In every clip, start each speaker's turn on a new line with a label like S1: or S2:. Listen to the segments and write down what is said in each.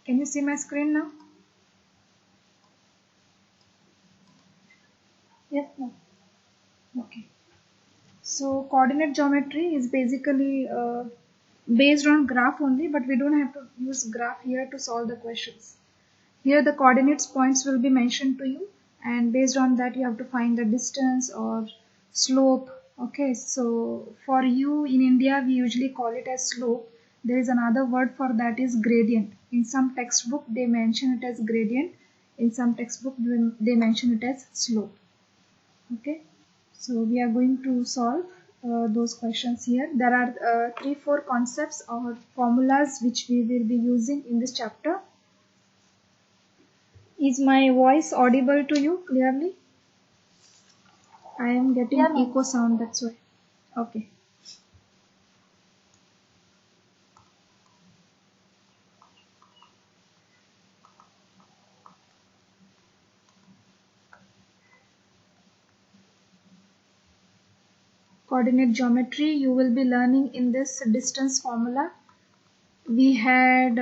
S1: Can you see my screen now?
S2: Yes, ma'am.
S1: Okay. So coordinate geometry is basically based on graph only, but we don't have to use graph here to solve the questions. Here the coordinates points will be mentioned to you, and based on that you have to find the distance or slope. Okay, so for you in India we usually call it as slope. There is another word for that is gradient. In some textbook they mention it as gradient. In some textbook they mention it as slope. Okay, so we are going to solve those questions here. There are 3-4 concepts or formulas which we will be using in this chapter. Is my voice audible to you clearly? I am getting
S2: Yeah, ma'am.
S1: echo sound, that's why. Okay. Coordinate geometry you will be learning in this distance formula. We had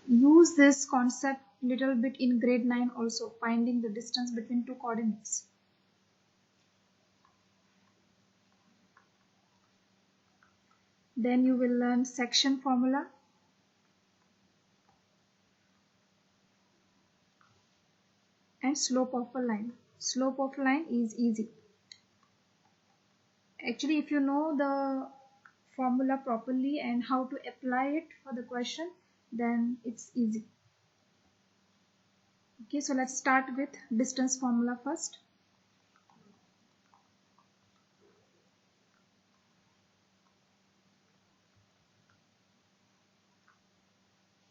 S1: used this concept little bit in grade 9 also, finding the distance between two coordinates. Then you will learn section formula. And slope of a line. Slope of line is easy. Actually, if you know the formula properly and how to apply it for the question, then it's easy. Okay, so let's start with distance formula first.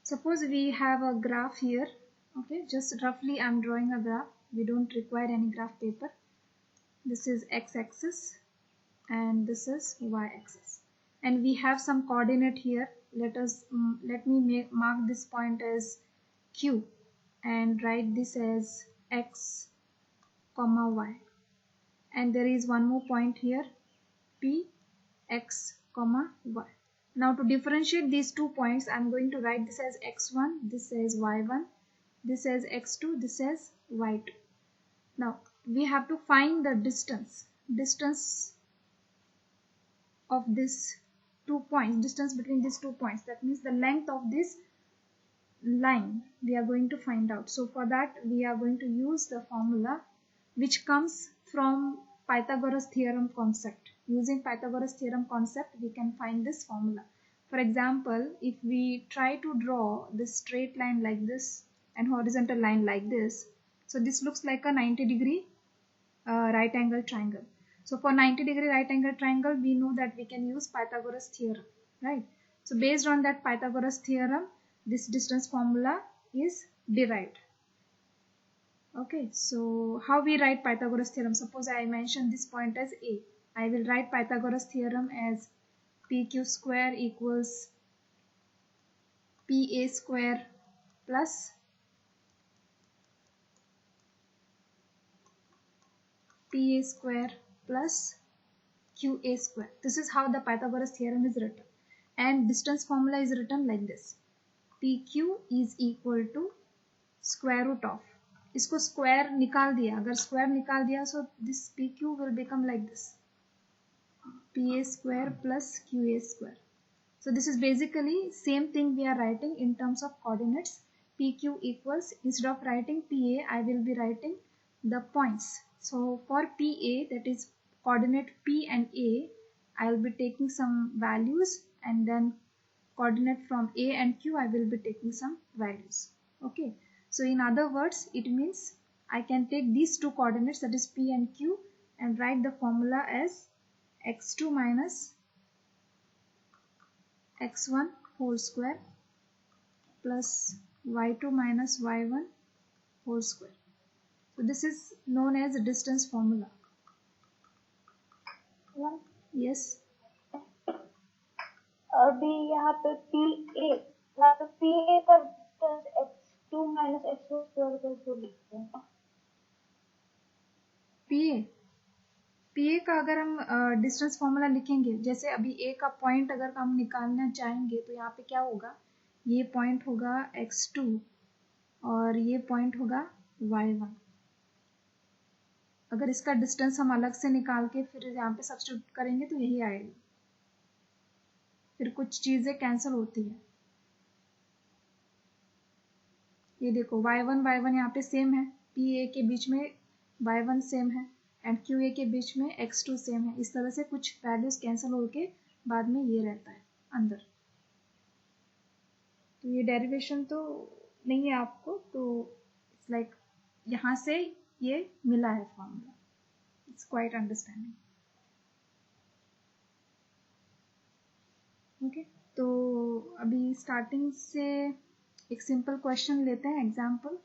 S1: Suppose we have a graph here. Okay, just roughly I'm drawing a graph. We don't require any graph paper. This is x-axis and this is y-axis. And we have some coordinate here. Let me mark this point as Q and write this as x comma y, and there is one more point here P x comma y. Now to differentiate these 2 points I'm going to write this as x1, this as y1, this as x2, this as y2. Now we have to find the distance of this 2 points, distance between these 2 points, that means the length of this line we are going to find out. So for that we are going to use the formula which comes from Pythagoras theorem concept. Using Pythagoras theorem concept we can find this formula. For example, if we try to draw this straight line like this and horizontal line like this, so this looks like a 90-degree right angle triangle. So for 90-degree right angle triangle we know that we can use Pythagoras theorem, right? So based on that Pythagoras theorem this distance formula is derived. Okay, so how we write Pythagoras theorem? Suppose I mention this point as A. I will write Pythagoras theorem as PQ square equals PA square plus PA square plus QA square. This is how the Pythagoras theorem is written. And distance formula is written like this. PQ is equal to square root of, इसको square निकाल दिया, अगर square निकाल दिया so this PQ will become like this, PA square plus QA square. So this is basically same thing we are writing in terms of coordinates. PQ equals, instead of writing PA I will be writing the points. So for PA, that is coordinate P and A, I will be taking some values, and then coordinate from A and Q I will be taking some values. Okay, so in other words it means I can take these two coordinates, that is P and Q, and write the formula as x2 minus x1 whole square plus y2 minus y1 whole square. So this is known as a distance formula.
S2: Ma'am,
S1: Yes.
S2: अभी यहाँ पे यहाँ पे PA का distance x2 minus x1 square करके लिखते हैं.
S1: पीए का अगर हम डिस्टेंस फॉर्मूला लिखेंगे, जैसे अभी ए का पॉइंट अगर हम निकालना चाहेंगे तो यहाँ पे क्या होगा, ये पॉइंट होगा x2 और ये पॉइंट होगा y1। अगर इसका डिस्टेंस हम अलग से निकाल के फिर यहाँ पे सब्स्टिट्यूट करेंगे तो यही आएगा। फिर कुछ चीजें कैंसिल होती है। ये देखो y1 यहाँ पे सेम है, pa के बीच में y1 सेम है एंड qa के बीच में x2 सेम है। इस तरह से कुछ वैल्यूज कैंसिल होके बाद में ये रहता है अंदर। तो ये डेरिवेशन तो नहीं है आपको, तो इट्स लाइक यहाँ से ये मिला है formula. It's quite understanding. Okay, तो अभी स्टार्टिंग से एक सिंपल क्वेश्चन लेते हैं, example.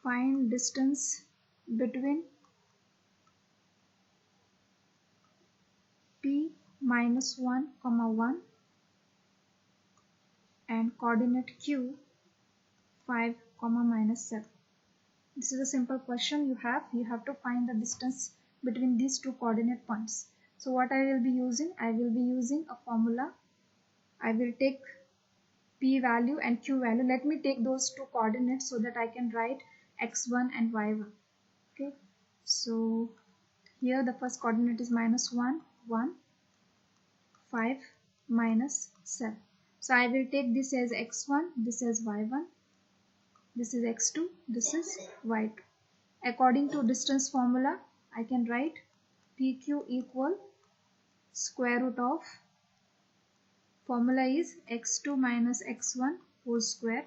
S1: Find distance between p minus 1, 1 and coordinate q 5, -7. This is a simple question you have. You have to find the distance between these two coordinate points. So what I will be using? I will be using a formula. I will take p value and q value. Let me take those two coordinates so that I can write x1 and y1. Okay. So here the first coordinate is -1, 1, 5, -7. So I will take this as x1, this as y1, this is x2, this is y2. According to distance formula, I can write PQ equal square root of, formula is x2 minus x1 whole square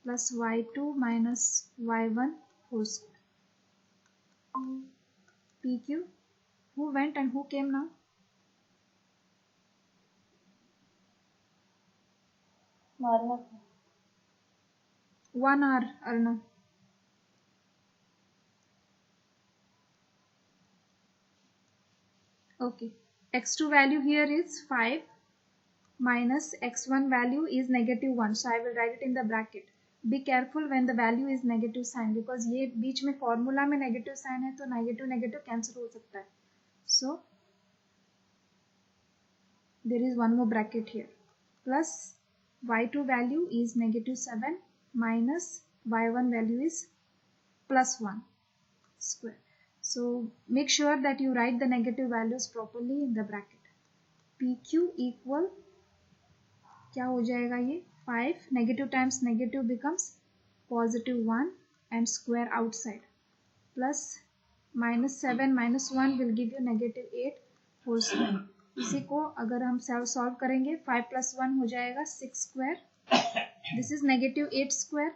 S1: plus y2 minus y1 whole square. PQ, who went and who came now?
S2: Marna.
S1: 1 hour, Arna. Okay, x2 value here is 5 minus x1 value is -1. So I will write it in the bracket. Be careful when the value is negative sign because ये बीच में formula में negative sign है तो negative negative cancel हो सकता है. So there is one more bracket here. Plus y2 value is -7 minus y1 value is +1 square. So make sure that you write the negative values properly in the bracket. PQ equal क्या हो जाएगा ये 5 negative times negative becomes +1 and square outside plus -7 -1 will give you -8 whole square. इसी को अगर हम solve करेंगे 5 + 1 हो जाएगा 6 square. This is -8 square.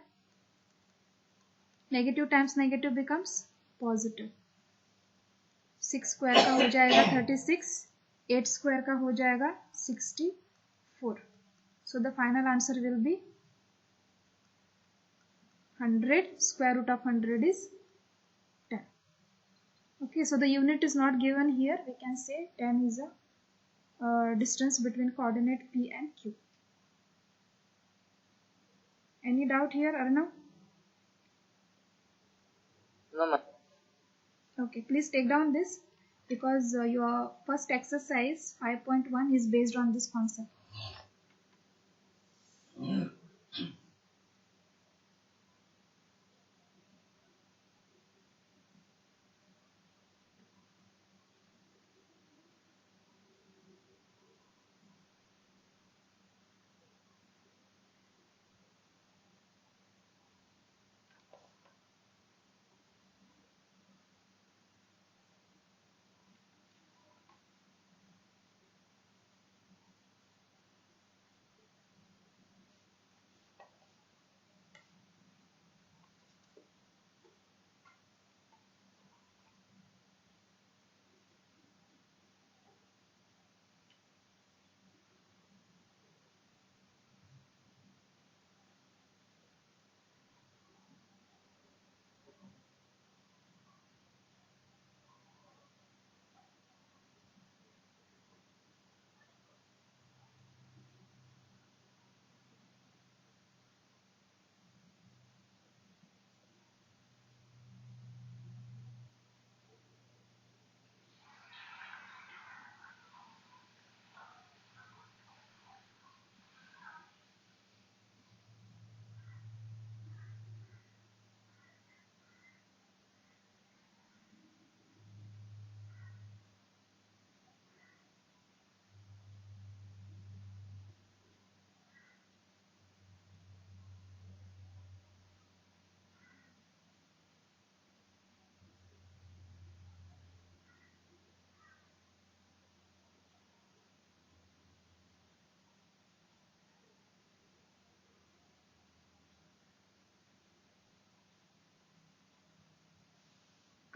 S1: Negative times negative becomes positive. 6 square का हो जाएगा 36, 8 square का हो जाएगा 64. So the final answer will be 100. Square root of 100 is 10. Okay, so the unit is not given here. We can say 10 is a distance between coordinate P and Q. Any doubt here, Arnav?
S2: No, ma'am.
S1: Okay, please take down this because your first exercise 5.1 is based on this concept.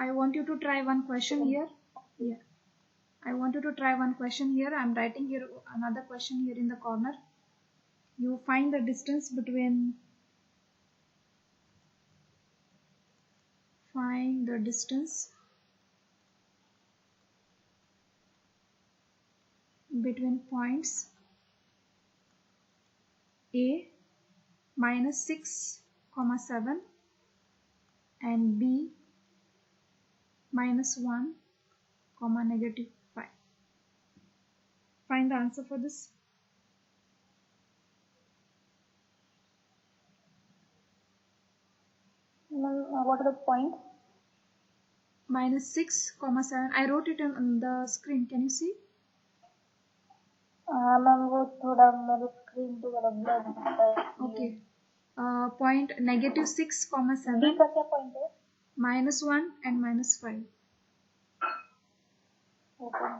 S1: I want you to try one question here. Yeah. I want you to try one question here. I'm writing here another question here in the corner. You find the distance between points A minus 6, 7 and B minus 1, negative 5. Find the answer for this.
S2: What are the points?
S1: Minus 6, 7. I wrote it on the screen. Can you see?
S2: Ma'am वो थोड़ा मेरे screen पे जरा blur दिखता है.
S1: Okay. Point negative 6, 7.
S2: B का क्या point है?
S1: minus 1 and minus 5.
S2: Okay.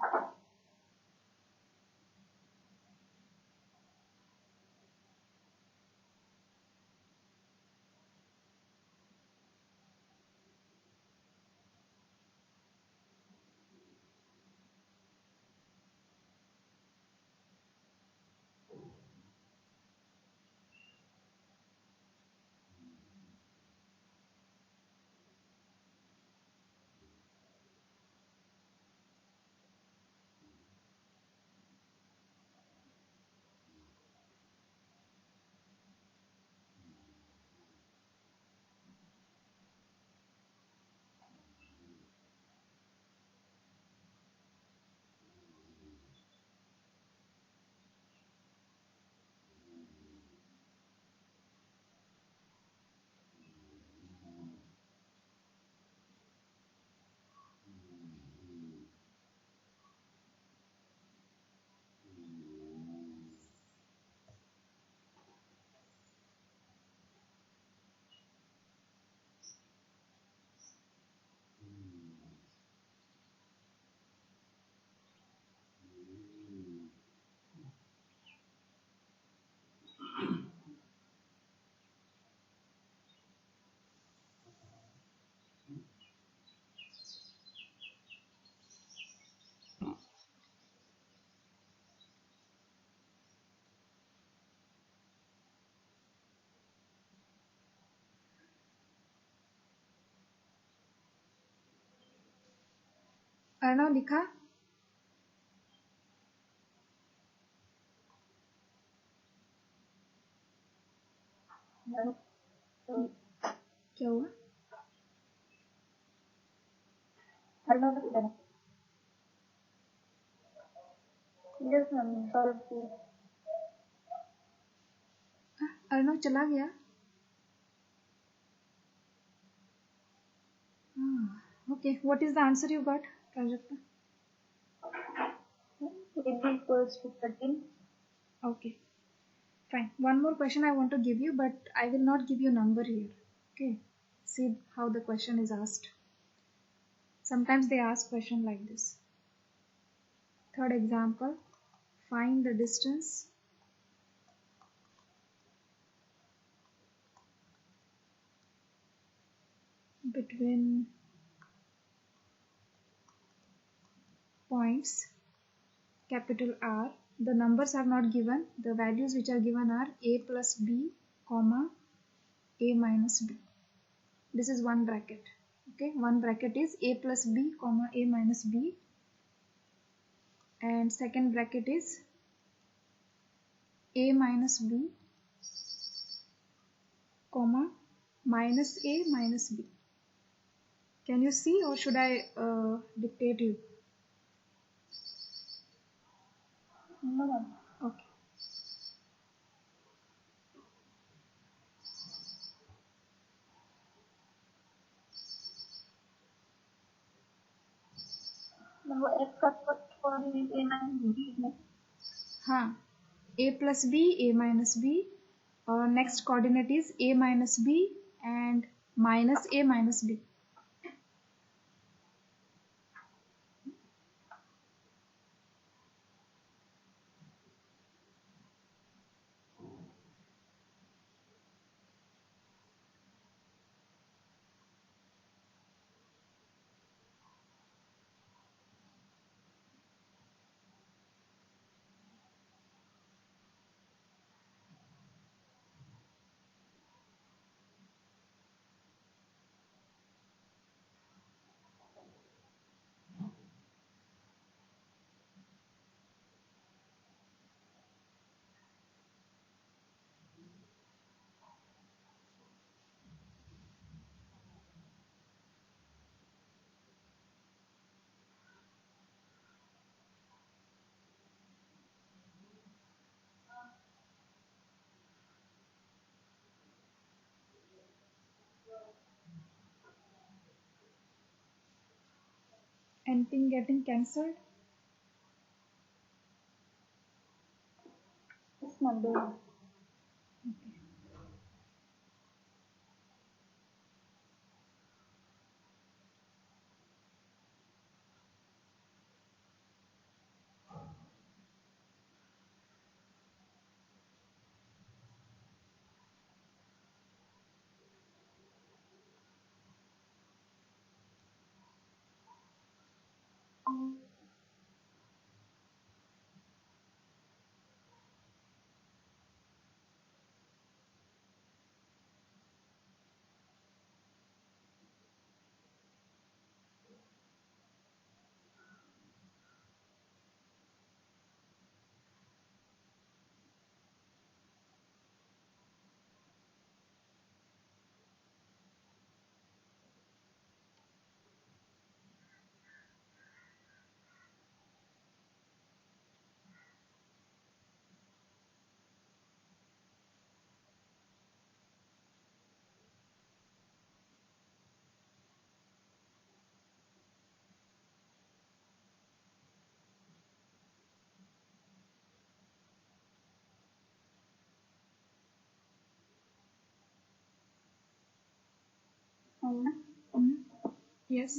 S1: Arnav लिखा? क्या हुआ? अर्णव चला गया? Okay, what is the answer you got, Prajakta?
S2: AB equals to 13.
S1: Okay, fine. One more question I want to give you, but I will not give you number here. Okay, see how the question is asked. Sometimes they ask question like this. Third example, find the distance between points capital R. The numbers are not given. The values which are given are A plus B, comma A minus B. This is one bracket. Okay, one bracket is A plus B, comma A minus B, and second bracket is A minus B, comma minus A minus B. Can you see, or should I dictate you?
S2: No.
S1: Okay.
S2: वो X का coordinate A minus B है.
S1: हाँ, A plus B, A minus B, और next coordinate is A minus B and minus A minus B. anything getting cancelled?
S2: This number.
S1: Okay. Yes.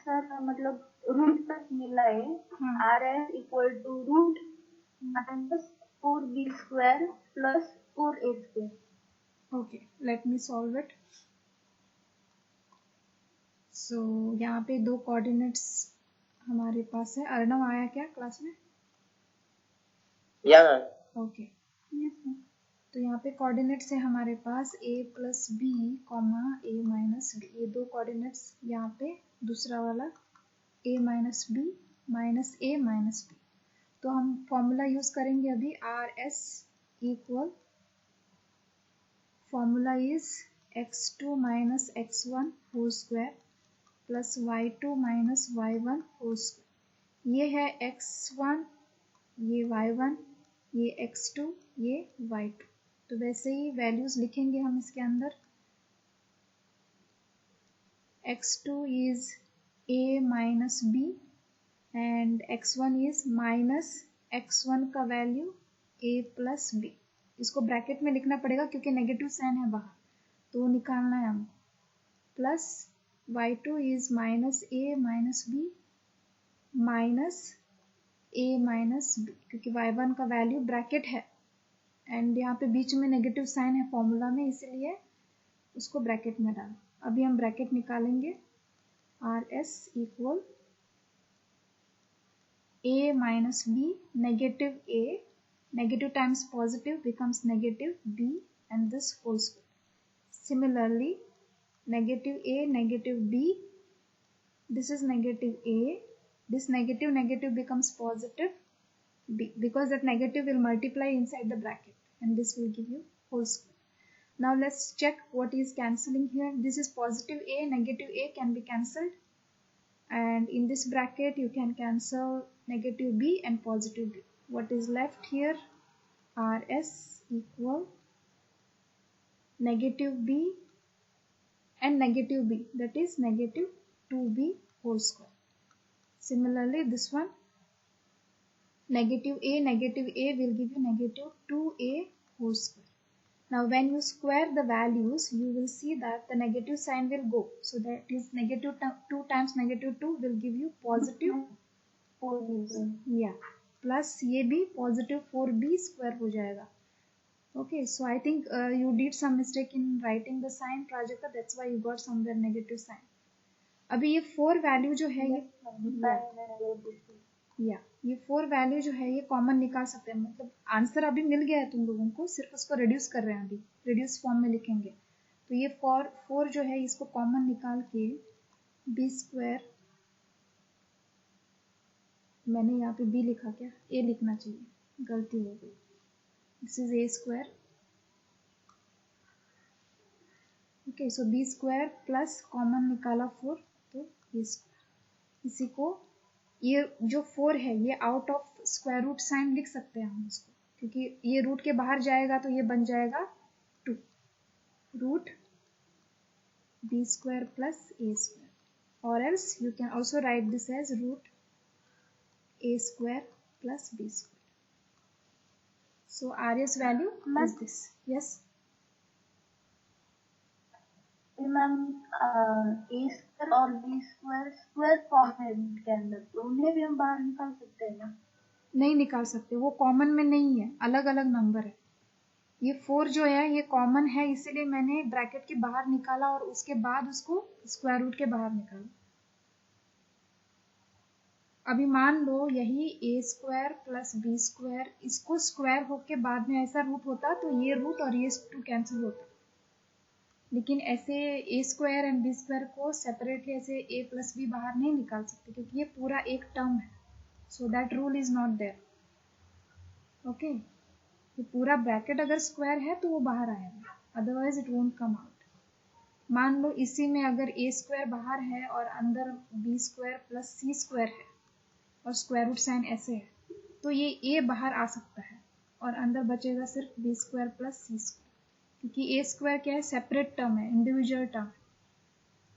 S2: Sir मतलब root तक मिला है R S equal to root minus 4b² plus 4a².
S1: Okay, let me solve it. So यहाँ पे दो coordinates हमारे पास है. अर्णव आया क्या क्लास में?
S3: या
S1: ओके. तो यहाँ पे कोऑर्डिनेट्स है हमारे पास a plus B comma a minus B. ये दो कोऑर्डिनेट्स यहाँ पे, दूसरा वाला a minus B minus a minus B. तो हम फॉर्मूला यूज करेंगे अभी. R S equal formula is x2 minus x1 whole square plus y2 minus y1 whole square. ये है x1, ये y1, ये x2, ये y2. तो वैसे ही वैल्यूज लिखेंगे हम इसके अंदर. x2 is a minus b and x1 is minus x1 का वैल्यू a प्लस b. इसको ब्रैकेट में लिखना पड़ेगा क्योंकि नेगेटिव साइन है बाहर, तो निकालना है हम. Plus y2 is minus a minus b minus a minus b, क्योंकि y1 का वैल्यू ब्रैकेट है एंड यहाँ पे बीच में नेगेटिव साइन है फॉर्मूला में, इसलिए उसको ब्रैकेट में डालो. अभी हम ब्रैकेट निकालेंगे. R S equal a minus b, negative a, negative times positive becomes negative b and this whole square. Similarly negative a, negative b, this is negative a, this negative negative becomes positive b, because that negative will multiply inside the bracket and this will give you whole square. Now let's check what is cancelling here. This is positive a, negative a can be cancelled, and in this bracket you can cancel negative b and positive b. What is left here? rs equal negative b and negative b, that is negative 2b whole square. Similarly this one, negative a will give you negative 2a whole square. Now when you square the values, you will see that the negative sign will go. So that is negative 2 times negative 2 will give you positive
S2: 4b.
S1: Yeah, plus ये भी positive 4b square हो जाएगा. Okay, so I think you did some mistake in writing the sign, Prajakta. That's why you got somewhere negative sign. अभी ये 4 value जो है ये 4 value जो है ये कॉमन निकाल सकते हैं. मतलब आंसर अभी मिल गया है तुम लोगों को, सिर्फ उसको रिड्यूस कर रहे हैं. अभी रिड्यूस फॉर्म में लिखेंगे. तो ये 4 जो है इसको कॉमन निकाल के b², मैंने यहाँ पे b लिखा, क्या a लिखना चाहिए, गलती हो गई. This is a². Okay, so b² plus common निकाला 4 तो a². इसी को ये जो 4 है ये out of square root sign लिख सकते हैं हम इसको, क्योंकि ये रूट के बाहर जाएगा तो ये बन जाएगा 2 root b² plus a². or else you can also write this as root a square plus b square. So Arya's value is this. Yes.
S2: Ma'am A square और बी स्क्वायर स्क्वायर फॉर्म है के अंदर, तो उन्हें भी हम बाहर निकाल सकते हैं ना?
S1: नहीं निकाल सकते, वो कॉमन में नहीं है, अलग अलग नंबर है। ये 4 जो है ये कॉमन है, इसीलिए मैंने ब्रैकेट के बाहर निकाला और उसके बाद उसको स्क्वायर रूट के बाहर निकाला। अभी मान लो यही ए स्क्वायर प्लस बी स्क्वायर, इसको स्क्वायर होके बाद में ऐसा रूट होता तो ये रूट और ये 2 कैंसिल होता, लेकिन ऐसे ए स्क्वायर एंड बी स्क्वायर को सेपरेटली ऐसे ए प्लस बी बाहर नहीं निकाल सकते क्योंकि ये पूरा एक टर्म है। So that rule is not there. Okay, ये पूरा ब्रैकेट अगर स्क्वायर है तो वो बाहर आएगा, otherwise it won't come out. मान लो इसी में अगर ए स्क्वायर बाहर है और अंदर बी स्क्वायर प्लस सी स्क्वायर है और स्क्वायर रूट साइन ऐसे है, तो ये ए बाहर आ सकता है और अंदर बचेगा सिर्फ बी स्क्वायर प्लस सी स्क्वायर, क्योंकि ए स्क्वायर क्या है, सेपरेट टर्म है, इंडिविजुअल टर्म है,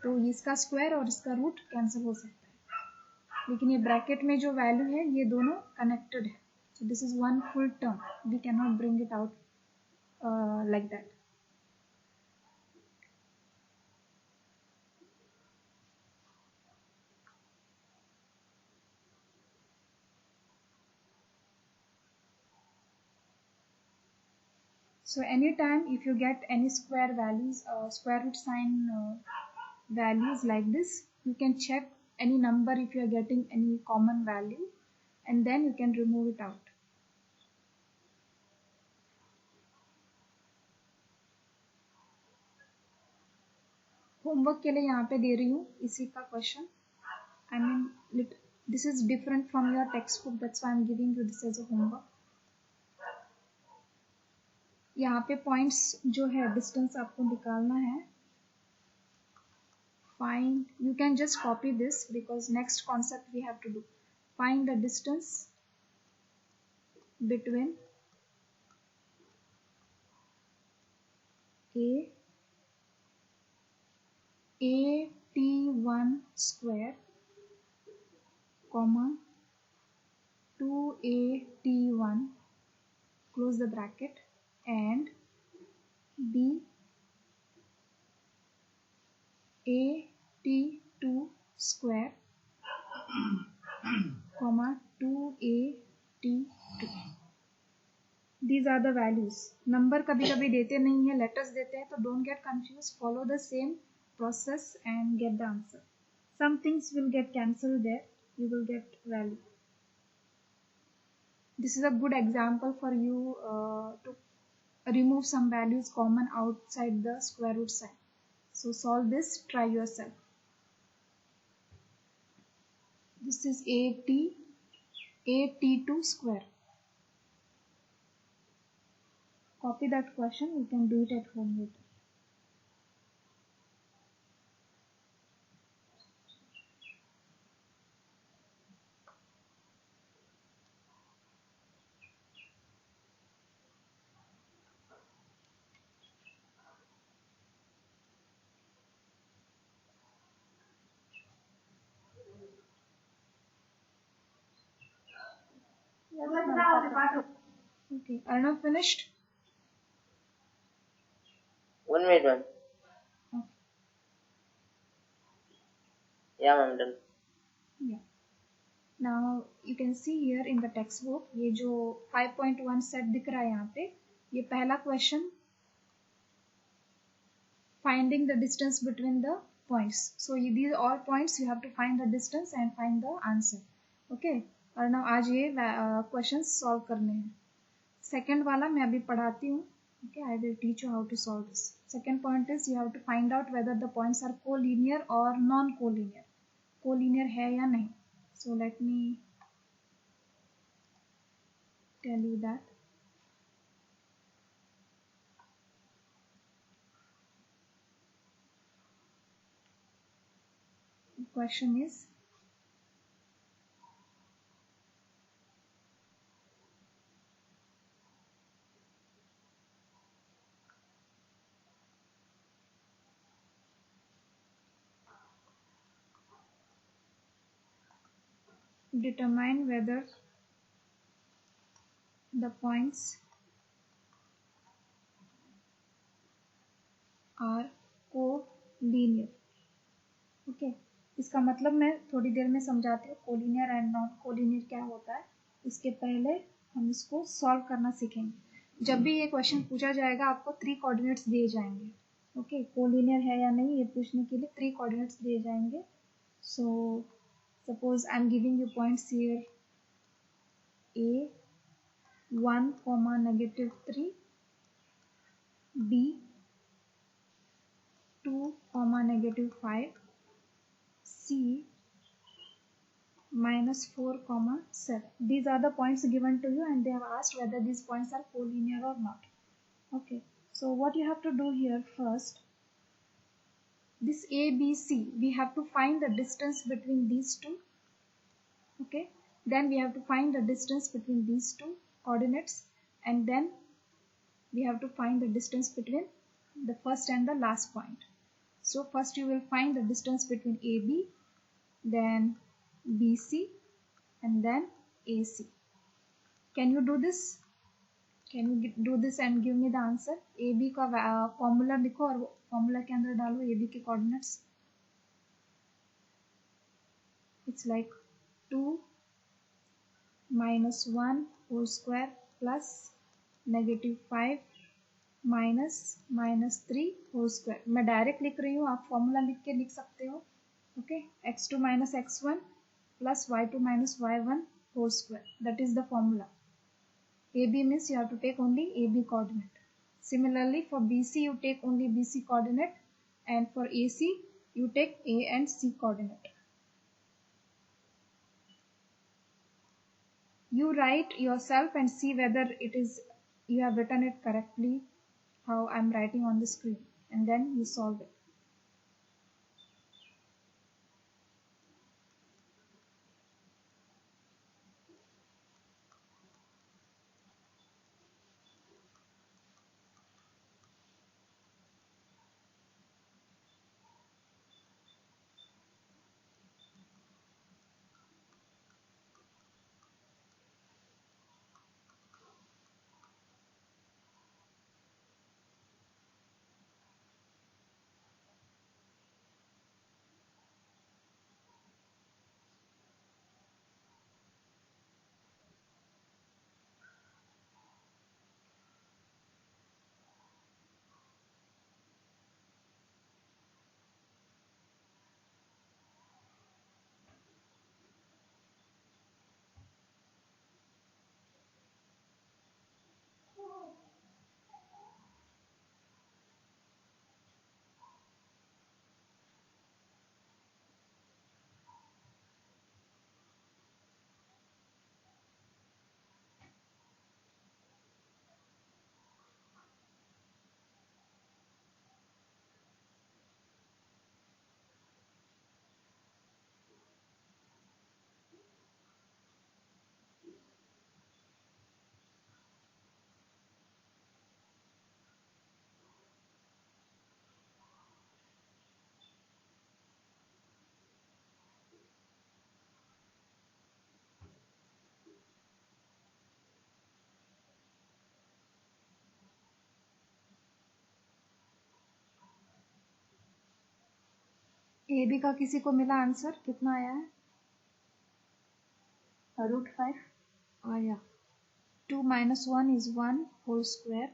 S1: तो इसका स्क्वायर और इसका रूट कैंसिल हो सकता है। लेकिन ये ब्रैकेट में जो वैल्यू है ये दोनों कनेक्टेड है, so this is one full term, we cannot bring it out like that. So anytime if you get any square values, square root sign values like this, you can check any number if you are getting any common value and then you can remove it out. Homework के लिए यहाँ पे दे रही हूँ इसी का question. I mean this is different from your textbook, that's why I'm giving you this as a homework. यहाँ पे पॉइंट्स जो है डिस्टेंस आपको निकालना है। Find, you can just copy this because next concept we have to do. Find the distance between AT1 square comma 2AT1 close the bracket and B AT2 square comma 2AT2. These are the values. Number कभी कभी देते नहीं है, letters देते हैं, तो don't get confused. Follow the same process and get the answer. Some things will get cancelled there. You will get value. This is a good example for you to remove some values common outside the square root sign. So solve this, try yourself. This is AT2 square. Copy that question, you can do it at home later. Okay, Arnav finished?
S3: 1 minute, ma'am.
S1: Okay.
S3: Yeah, ma'am, done.
S1: Yeah. Now you can see here in the textbook, ये जो 5.1 set दिख रहा है यहाँ पे, ये पहला question, finding the distance between the points. So these all points you have to find the distance and find the answer. Okay. और now आज ये questions solve करने हैं। Second वाला मैं अभी पढ़ाती हूँ। Okay, I will teach you how to solve this. Second point is you have to find out whether the points are collinear or non-collinear. Collinear है या नहीं. So let me tell you that. The question is, determine whether the points are co-linear. Okay इसका मतलब मैं थोड़ी देर में समझाती हूँ कोलिनियर एंड नॉन कोलिनियर क्या होता है. इसके पहले हम इसको सॉल्व करना सीखेंगे. जब भी ये क्वेश्चन पूछा जाएगा आपको 3 कोऑर्डिनेट्स दिए जाएंगे. ओके कोलिनियर है या नहीं ये पूछने के लिए 3 कोऑर्डिनेट्स दिए जाएंगे. So suppose I am giving you points here a 1, -3, b 2, -5, c -4, 7. These are the points given to you and they have asked whether these points are collinear or not. Okay, so what you have to do here first, this A, B, C, we have to find the distance between these two. Okay, then we have to find the distance between these two coordinates and then we have to find the distance between the first and the last point. So first you will find the distance between AB, then BC and then AC. Can you do this? Can you do this and give me the answer? AB का formula लिखो और formula के अंदर डालो AB के coordinates. It's like 2 -1 whole square plus -5 -3 whole square. मैं direct लिख रही हूँ, आप फॉर्मूला लिख के लिख सकते हो. Okay, x2 - x1 plus y2 - y1 whole square. That is the formula. AB means you have to take only AB coordinate. Similarly, for BC you take only BC coordinate and for AC you take A and C coordinate. You write yourself and see whether it is you have written it correctly how I am writing on the screen and then you solve it. AB का किसी को मिला answer कितना आया है?
S2: √5.
S1: Yeah. 2 - 1 is 1 whole square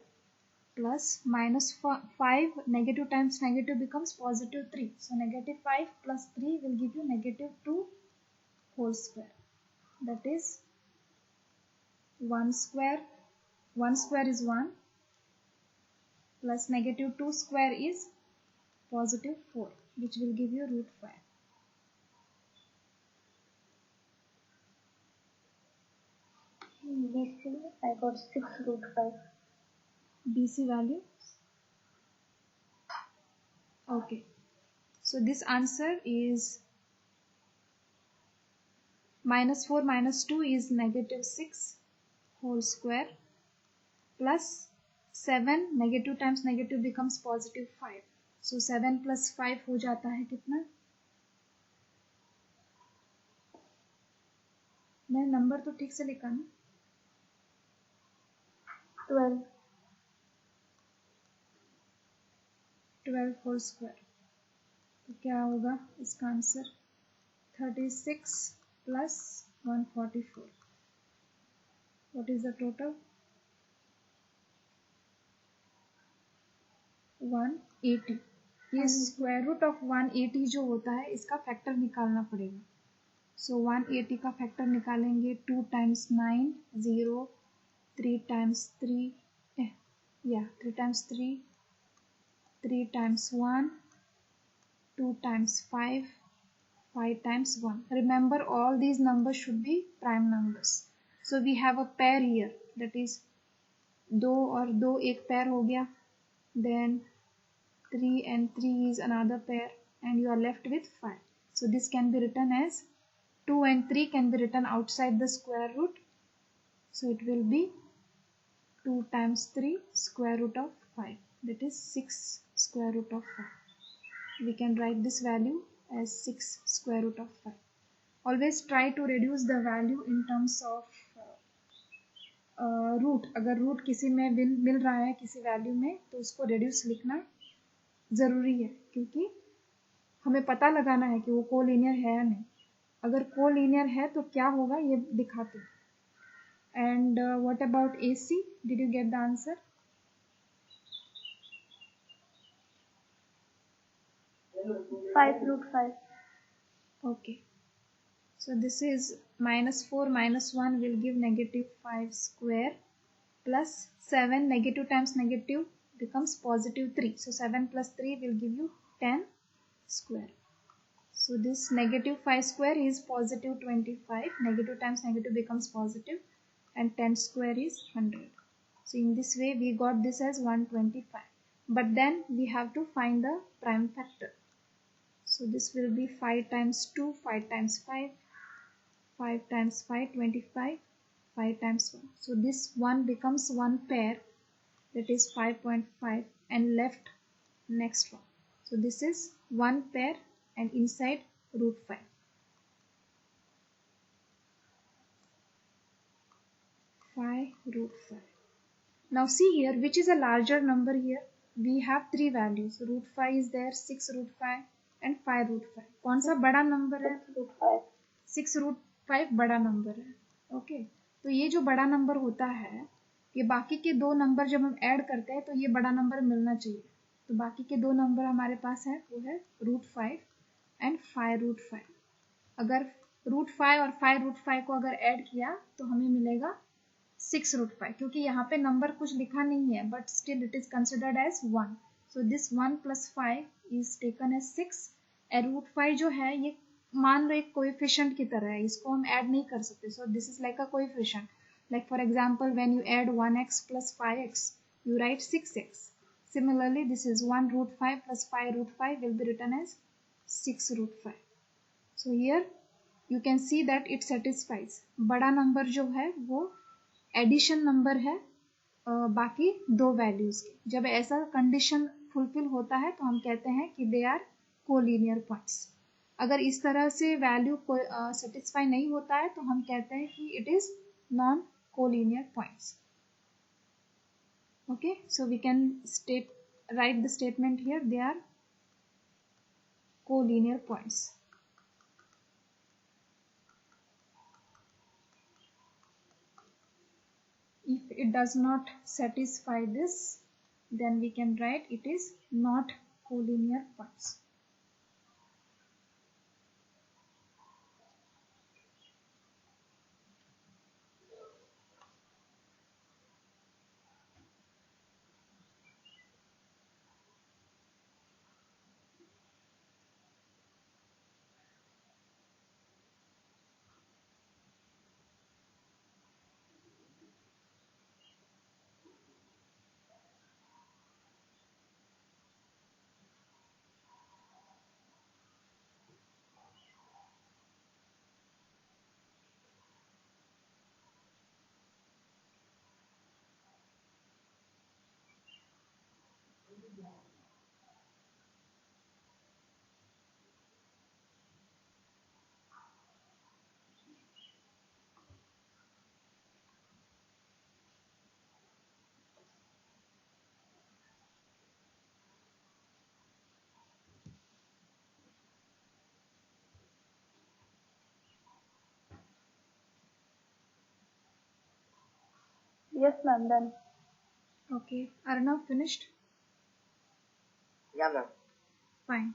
S1: plus -5 negative times negative becomes +3. So -5 plus 3 will give you -2 whole square. That is 1 square. 1 square is 1 plus -2 square is +4, which will give you √5.
S2: BC, I got 6√5.
S1: BC value? Okay. So this answer is -4 - 2 is -6 whole square plus 7 negative times negative becomes +5. So 7 plus 5 हो जाता है कितना? मैं number तो ठीक से लिखा ना, 12 होल स्क्वायर, तो क्या होगा इसका answer 36 plus 144. What is the total? 180. ये स्क्वायर रूट ऑफ 180 जो होता है इसका फैक्टर निकालना पड़ेगा. सो 180 का फैक्टर निकालेंगे. 2 times 9 0, 3 times 3 3 times 3, 3 times 1, 2 times 5, 5 times 1. Remember all these numbers should be prime numbers. So we have a pair here, that is 2 और 2 एक pair हो गया. Then 3 and 3 is another pair and you are left with 5. So this can be written as 2 and 3 can be written outside the square root. So it will be 2 times 3 square root of 5, that is 6 square root of 5. We can write this value as 6 square root of 5. Always try to reduce the value in terms of root. अगर root किसी में मिल रहा है किसी value में तो उसको reduce लिखना ज़रूरी है, क्योंकि हमें पता लगाना है कि वो कोलिनियर है या नहीं. अगर कोलिनियर है तो क्या होगा ये दिखाते हैं. And what about AC? Did you get the answer?
S2: Five root 5.
S1: Okay. So this is -4 minus 1 will give -5 square plus 7. Negative times negative becomes +3. So 7 plus 3 will give you 10 square. So this -5 square is +25. Negative times negative becomes positive and 10 square is 100. So in this way we got this as 125. But then we have to find the prime factor. So this will be 5 times 2, 5 times 5, 5 times 5, 25, 5 times 1. So this one becomes one pair, that is 5.5, and left next one. So this is one pair and inside root 5. 5 root 5. Now see here, which is a larger number here? We have three values. Root 5 is there, 6 root 5 and 5 root 5. कौन सा बड़ा number है? 6 root 5 बड़ा number है. Okay, तो ये जो बड़ा नंबर होता है, ये बाकी के दो नंबर जब हम ऐड करते हैं तो ये बड़ा नंबर मिलना चाहिए. तो बाकी के दो नंबर हमारे पास है, वो है रूट 5 एंड 5 रूट 5. अगर रूट 5 और 5 रूट 5 को अगर ऐड किया तो हमें मिलेगा 6 रूट 5. क्योंकि यहाँ पे नंबर कुछ लिखा नहीं है, but still it is considered as 1. So this 1 plus 5 is taken as 6. And root 5 जो है ये मान लो एक कोएफिशिएंट की तरह है, इसको हम ऐड नहीं कर सकते. So this is like a coefficient. Like for example when you add 1x plus 5x, you write 6x. Similarly, this is 1 root 5 plus 5 root 5 will be written as 6 root 5. So here you can see that it satisfies. बड़ा number जो है वो addition number है बाकी दो values के. जब ऐसा कंडीशन फुलफिल होता है तो हम कहते हैं कि दे आर कोलिनियर पॉइंट्स. अगर इस तरह से वैल्यू को सेटिस्फाई नहीं होता है तो हम कहते हैं कि it is non collinear points. Okay, so we can write the statement here, they are collinear points. If it does not satisfy this, then we can write it is not collinear points.
S2: Yes, ma'am. Done.
S1: Okay. Arnav, finished?
S3: Yeah, ma'am.
S1: Fine.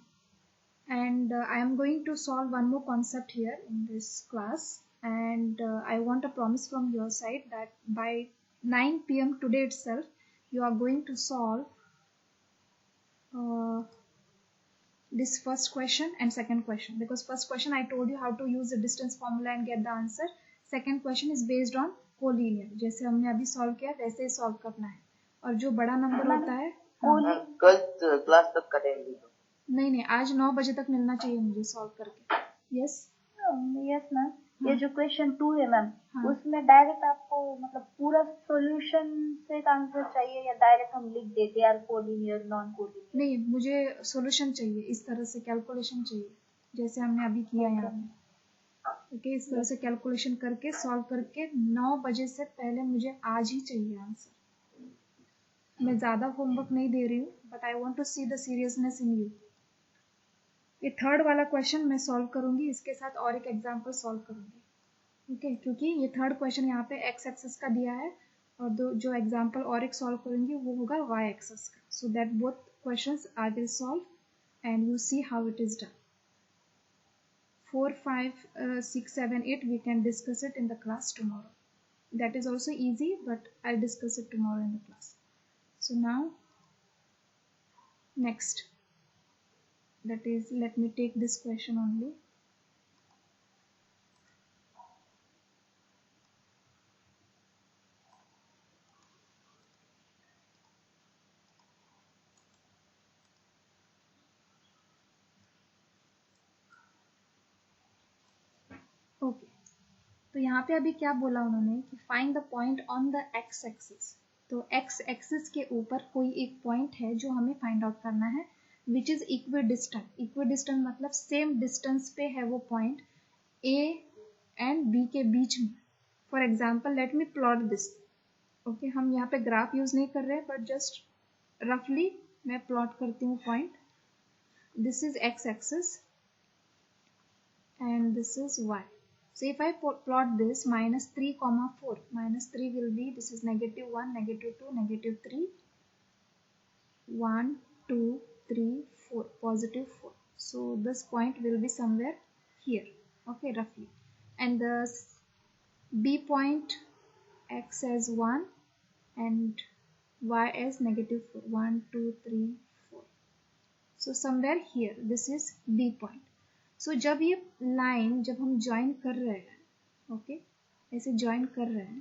S1: And I am going to solve one more concept here in this class, and I want a promise from your side that by 9 p.m. today itself you are going to solve this first question and second question, because first question I told you how to use the distance formula and get the answer. Second question is based on collinear, जैसे हमने अभी solve किया वैसे ही solve करना है, और जो बड़ा नंबर होता है
S3: मैम कल क्लास तक का टाइम दीजिए।
S1: नहीं आज 9 बजे तक मिलना चाहिए मुझे सॉल्व करके। Yes
S2: yes ma'am. ये जो क्वेश्चन 2 है मैम,
S1: हाँ।
S2: उसमें डायरेक्ट आपको मतलब पूरा सॉल्यूशन से आंसर चाहिए या डायरेक्ट हम लिख देते यार कोलिनियर नॉन कोलिनियर?
S1: नहीं, मुझे सॉल्यूशन चाहिए, इस तरह से कैलकुलेशन चाहिए जैसे हमने अभी किया यहाँ पे। ओके, इस तरह से कैलकुलेशन करके सॉल्व करके 9 बजे से पहले मुझे आज ही चाहिए आंसर। मैं ज़्यादा होमवर्क नहीं दे रही हूँ, but I want to see the seriousness in you. ये थर्ड वाला क्वेश्चन मैं सॉल्व करूंगी, इसके साथ और एक एग्जाम्पल सॉल्व करूंगी। ओके, क्योंकि ये थर्ड क्वेश्चन यहाँ पे एक्स एक्सिस का दिया है, और जो एग्जाम्पल और एक सॉल्व करूंगी वो होगा वाई एक्सिस का। So that both questions I will solve and you see how it is done. 4, 5, 6, 7, 8 we can discuss it in the class tomorrow. That is also easy, but I'll discuss it tomorrow in the class. So now next, that is, let me take this question only. Okay, तो यहाँ पे अभी क्या बोला उन्होंने कि find the point on the x axis. तो x axis के ऊपर कोई एक पॉइंट है जो हमें फाइंड आउट करना है, विच इज इक्विडिस्टेंट। इक्विडिस्टेंट मतलब सेम डिस्टेंस पे है वो पॉइंट ए एंड बी के बीच में। For example let me plot this. Okay, हम यहाँ पे ग्राफ यूज नहीं कर रहे हैं, बट जस्ट रफली मैं प्लॉट करती हूँ point. This is x axis and this is y. So if I plot this minus 3 comma 4, minus 3 will be, this is negative 1, negative 2, negative 3, 1, 2, 3, 4, positive 4. So this point will be somewhere here, okay, roughly. And the B point, x as 1 and y as negative 4, 1, 2, 3, 4. So somewhere here, this is B point. सो जब ये line जब हम join कर रहे हैं, okay, ऐसे join कर रहे हैं,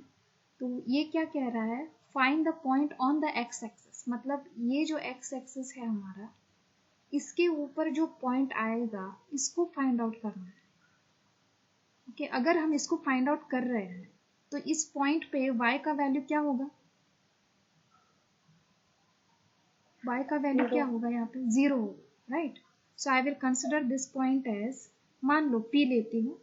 S1: तो ये क्या कह रहा है, find the point on the x axis. मतलब ये जो एक्स एक्सिस है हमारा, इसके ऊपर जो पॉइंट आएगा इसको फाइंड आउट करना है। ओके, अगर हम इसको फाइंड आउट कर रहे हैं तो इस पॉइंट पे y का वैल्यू क्या होगा, y का वैल्यू क्या होगा, यहाँ पे 0 होगा, right. So I will consider this point as, मान लो p लेती हूँ,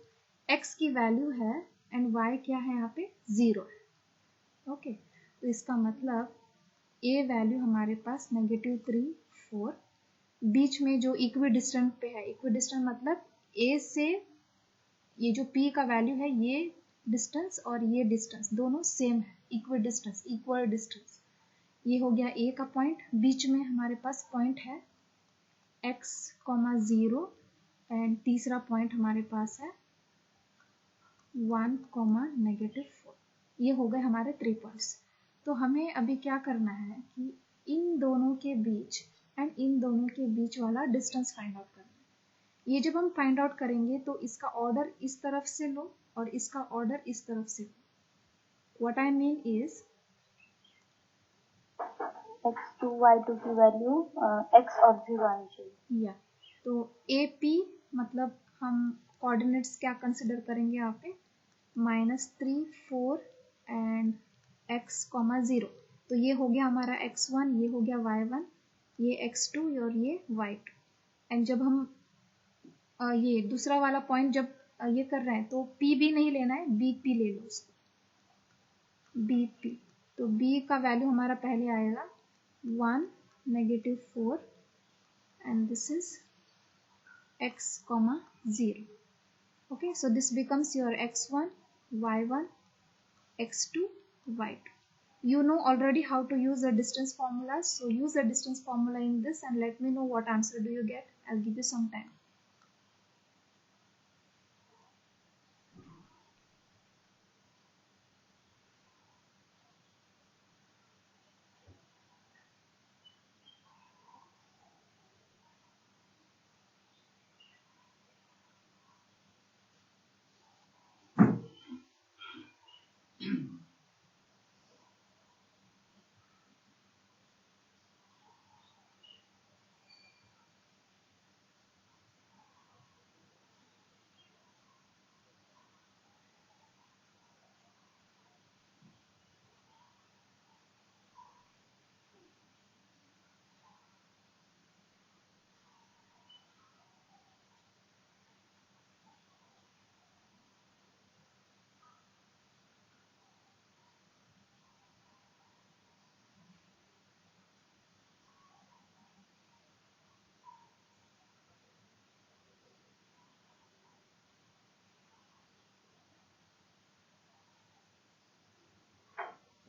S1: x की वैल्यू है एंड y क्या है, यहाँ पे 0 है। ओके, तो इसका मतलब a वैल्यू हमारे पास negative 3, 4, बीच में जो इक्विडिस्टेंट पे है, इक्विडिस्टेंट मतलब a से ये जो p का वैल्यू है, ये डिस्टेंस और ये डिस्टेंस दोनों सेम है, इक्विडिस्टेंस, इक्वल डिस्टेंस। ये हो गया a का पॉइंट, बीच में हमारे पास पॉइंट है x, 0 एंड तीसरा पॉइंट हमारे पास है 1, negative 4। ये हो गए हमारे 3 पॉइंट्स। तो हमें अभी क्या करना है कि इन दोनों के बीच एंड इन दोनों के बीच वाला डिस्टेंस फाइंड आउट करना है। ये जब हम फाइंड आउट करेंगे तो इसका ऑर्डर इस तरफ से लो और इसका ऑर्डर इस तरफ से लो। What I mean is
S2: x2 y2 की वैल्यू x और 0 आनी चाहिए।
S1: या तो AP मतलब हम कोऑर्डिनेट्स क्या कंसिडर करेंगे यहाँ पे, -3, 4 एंड x, 0। तो ये हो गया हमारा x1, ये हो गया y1, ये x2 और ये y2। एंड जब हम ये दूसरा वाला पॉइंट जब ये कर रहे हैं तो p भी नहीं लेना है, BP ले लो उसको, BP। तो B का वैल्यू हमारा पहले आएगा 1, negative 4 and this is x, 0. Okay, so this becomes your x1, y1, x2, y2. You know already how to use the distance formula, so use the distance formula in this and let me know what answer do you get. I'll give you some time.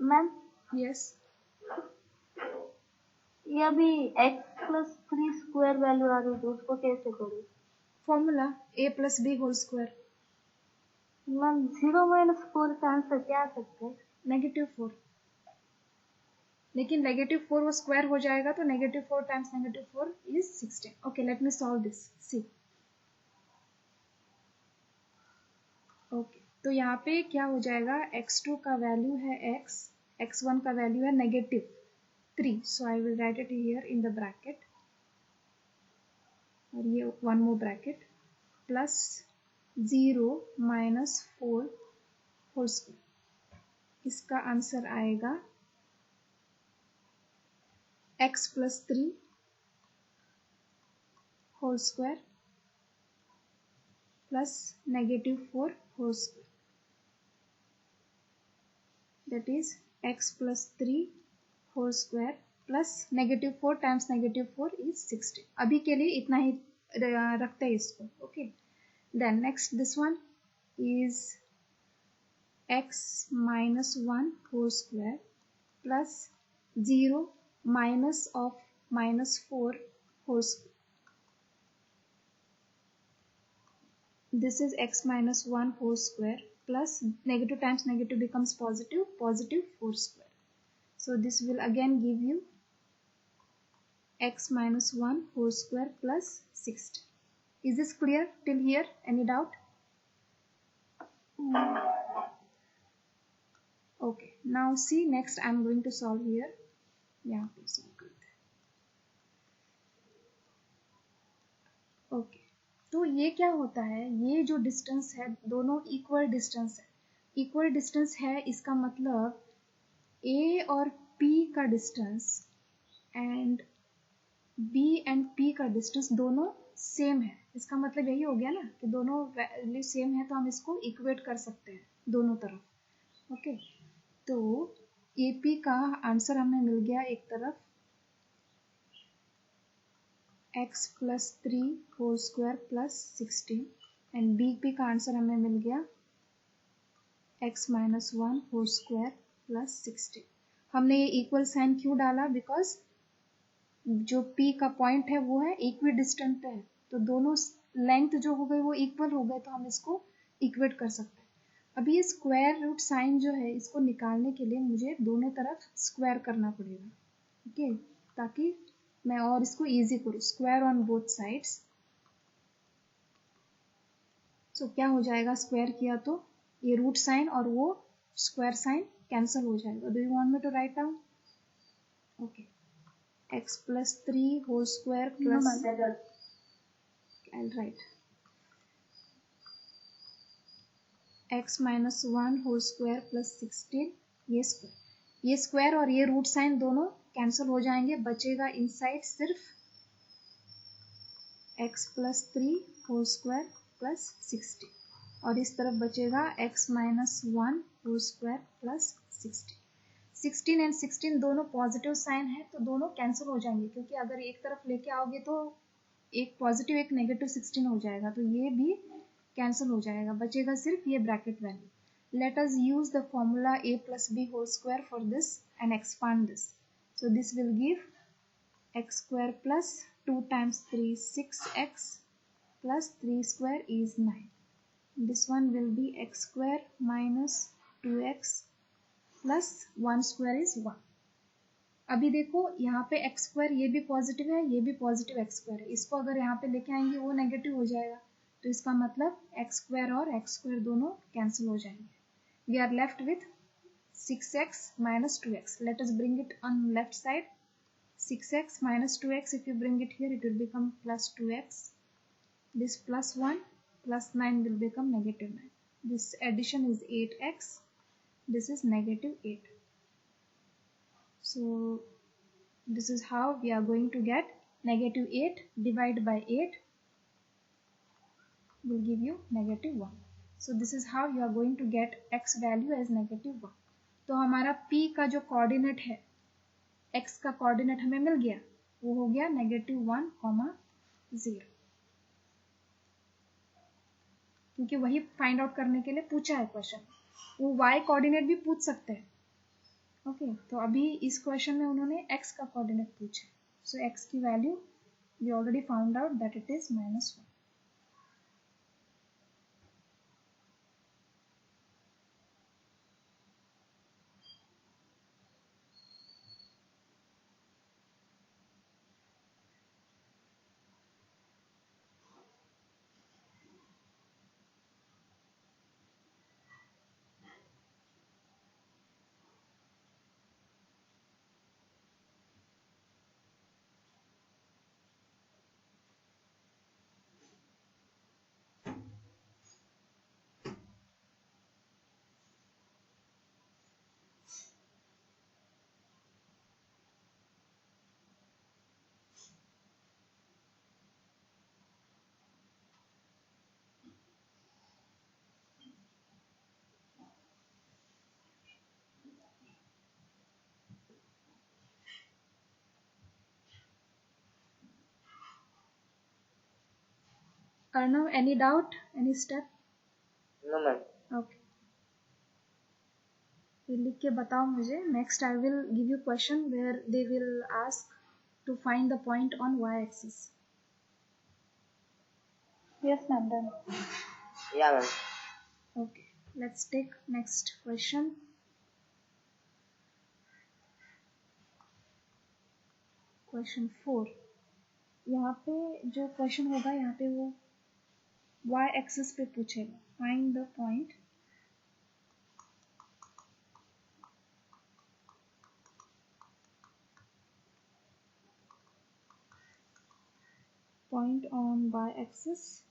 S2: Ma'am
S1: Yes.
S2: ये अभी x+3 value आ रही थी, उसको कैसे करूँ?
S1: Formula a plus b whole square.
S2: Ma'am 0 - 4 का answer क्या आ सकता है?
S1: -4. लेकिन -4 वो स्क्वायर हो जाएगा तो -4 times -4 is 16. Okay, let me solve this. See. Okay, तो यहाँ पे क्या हो जाएगा, x2 का वैल्यू है x, x1 का वैल्यू है -3. So I will write it here in the bracket. और ये one more bracket plus 0 - 4 whole square. इसका आंसर आएगा x plus 3 whole square plus -4 whole square. That is x plus 3 whole square plus -4 times -4 is 16. अभी के लिए इतना ही रखते हैं इसको. Okay. Then next this one is x minus 1 whole square plus 0 minus of -4 whole square. This is x minus 1 whole square plus negative times negative becomes positive, positive 4 square. So this will again give you x minus 1 whole square plus 16. Is this clear till here? Any doubt? Okay, now see, next I am going to solve here. Yeah, please solve it. Okay, तो ये क्या होता है, ये जो distance है दोनों equal distance है. इक्वल डिस्टेंस है इसका मतलब A और P का distance and B and P का डिस्टेंस दोनों सेम है. इसका मतलब यही हो गया ना कि दोनों वैल्यू सेम है, तो हम इसको इक्वेट कर सकते हैं दोनों तरफ. ओके, तो AP का आंसर हमें मिल गया एक तरफ x plus 3 whole square plus 16 and BP का आंसर हमें मिल गया x minus 1 whole square plus 16. हमने ये इक्वल साइन क्यों डाला, बिकॉज जो P का पॉइंट है वो है इक्वी डिस्टेंट है, तो दोनों लेंथ जो हो गए वो इक्वल हो गए, तो हम इसको इक्वेट कर सकते हैं. अभी ये स्क्वायर रूट साइन जो है इसको निकालने के लिए मुझे दोनों तरफ स्क्वायर करना पड़ेगा. ओके, ताकि मैं और इसको इजी करूँ. Square on both sides. So क्या हो जाएगा, स्क्वायर किया तो ये रूट साइन और वो स्क्वायर साइन कैंसिल हो जाएगा. Do you want me to write down? Okay, x plus 3 whole square plus I'll write x minus 1 whole square plus 16. ये स्क्वायर और ये रूट साइन दोनों कैंसिल हो जाएंगे, बचेगा इनसाइड सिर्फ x plus 3 whole square plus 16 और इस तरफ बचेगा x minus 1 whole square plus 16. 16 and 16 दोनों पॉजिटिव साइन है, तो दोनों कैंसिल हो जाएंगे, क्योंकि अगर एक तरफ लेके आओगे तो एक पॉजिटिव एक नेगेटिव 16 हो जाएगा, तो ये भी कैंसिल हो जाएगा, बचेगा सिर्फ ये bracket value. Let us use the formula a plus b whole square for this and expand this. So this will give x square plus 2 times 3 6x plus 3 square is 9. This one will be x square minus 2x plus 1 square is 1. अभी देखो यहाँ पे x square ये भी positive है, ये भी positive x square है, इसको अगर यहाँ पे लेके आएंगे वो नेगेटिव हो जाएगा, तो इसका मतलब x स्क्वायर और x स्क्वायर दोनों कैंसिल हो जाएंगे. We are left with 6x minus 2x. Let us bring it on left side. 6x minus 2x, if you bring it here, it will become plus 2x. This plus 1 plus 9 will become negative 9. This addition is 8x. This is negative 8. So this is how we are going to get negative 8 divided by 8 will give you negative 1. So this is how you are going to get x value as negative 1. तो हमारा p का जो coordinate है, x का coordinate हमें मिल गया, वो हो गया -1, 0, क्योंकि वही फाइंड आउट करने के लिए पूछा है क्वेश्चन. वो y कोऑर्डिनेट भी पूछ सकते हैं. ओके, तो अभी इस क्वेश्चन में उन्होंने x का कोऑर्डिनेट पूछा. सो x की value we already found out that it is -1. Arnav, any doubt? Any step?
S3: No, ma'am.
S1: Okay. फिर लिख के बताओ मुझे. Next I will give you question where they will ask to find the point on y-axis.
S2: Yes, ma'am. Done.
S3: Yeah, ma'am.
S1: Okay. Let's take next question. Question 4. यहाँ पे जो question होगा, यहाँ पे वो y एक्सिस पे पूछेगा. Find the point on y axis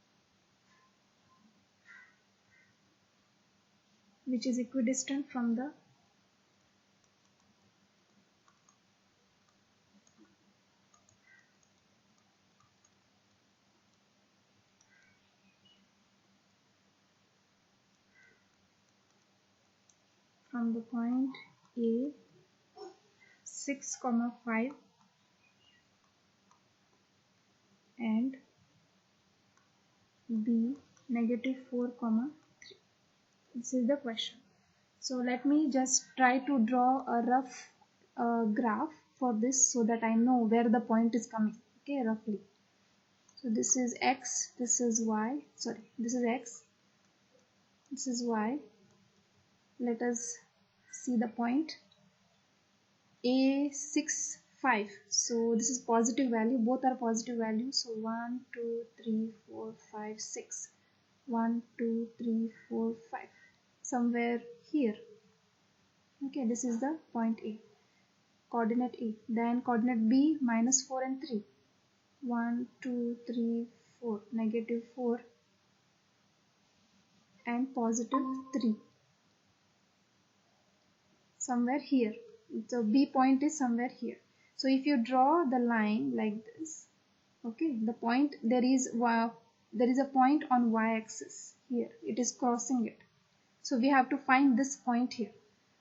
S1: which is equidistant from the point A 6, 5 and B -4, 3. This is the question. So let me just try to draw a rough graph for this so that I know where the point is coming. Okay, roughly. So this is x, this is y, sorry, this is x, this is y. Let us see the point A6, 5. So this is positive value, both are positive values. So 1, 2, 3, 4, 5, 6. 1, 2, 3, 4, 5. Somewhere here. Okay, this is the point A. Coordinate A. Then coordinate B, -4 and 3. 1, 2, 3, 4. -4 and +3. Somewhere here. So B point is somewhere here. So if you draw the line like this, okay, the point, there is a point on y-axis here. It is crossing it. So we have to find this point here.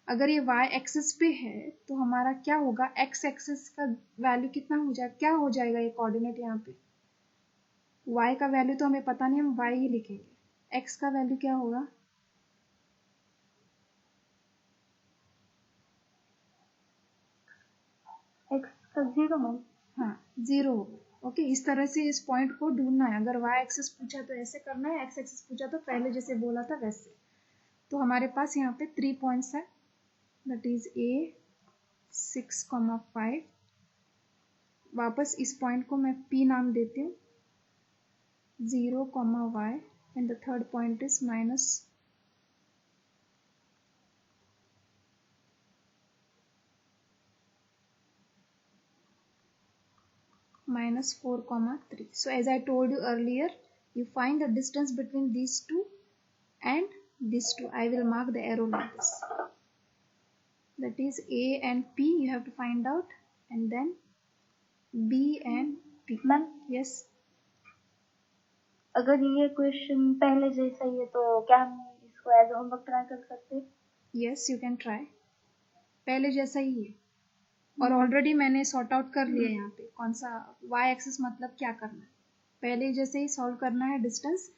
S1: अगर ये y-axis पे है तो हमारा क्या होगा, x-axis का value कितना हो जाएगा, क्या हो जाएगा ये कोऑर्डिनेट यहाँ पे. y का वैल्यू तो हमें पता नहीं, हम y ही लिखेंगे. x का वैल्यू क्या होगा,
S2: तो 0 मैम।
S1: हाँ 0। ओके, इस तरह से इस पॉइंट को ढूंढना है। अगर y एक्सिस पूछा तो ऐसे करना है, x एक्सिस पूछा तो पहले जैसे बोला था वैसे। तो हमारे पास यहाँ पे 3 पॉइंट्स है, दैट इज a 6,5। वापस इस पॉइंट को मैं p नाम देती हूँ, 0, y, and the third point is -4,3. So as I told you earlier, you find the distance between these two and these two. I will mark the arrow like this. That is A and P you have to find out, and then B and P.
S2: Ma'am
S1: Yes.
S2: अगर ये question पहले जैसा ही है तो क्या हम इसको as homework try कर सकते हैं?
S1: Yes, you can try. पहले जैसा ही है, और ऑलरेडी मैंने सॉर्ट आउट कर लिया यहाँ पे कौन सा y एक्सिस मतलब क्या करना है। पहले जैसे ही सॉल्व करना है डिस्टेंस,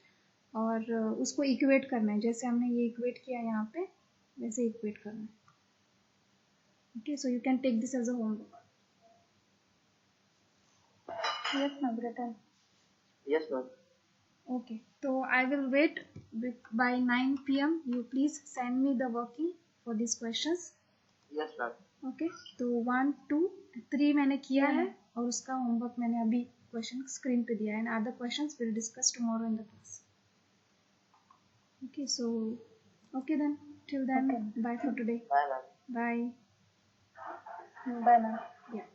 S1: और उसको इक्वेट करना है, जैसे हमने ये इक्वेट किया यहाँ पे वैसे इक्वेट करना है। Okay, so you can take this as a homework.
S2: Yes ma'am, return.
S3: Yes, ma'am.
S1: Okay, so I will wait by 9 p.m. You please send me the working for these questions.
S3: Yes, ma'am.
S1: Okay, तो 1, 2, 3 मैंने किया है, और उसका homework मैंने अभी question screen पे दिया है, and other questions we'll discuss tomorrow in the class. Okay, so okay then, till then,
S2: Okay.
S1: bye for today.
S3: Bye, ma'am.
S1: Bye.
S2: Bye ma'am.
S1: Yeah.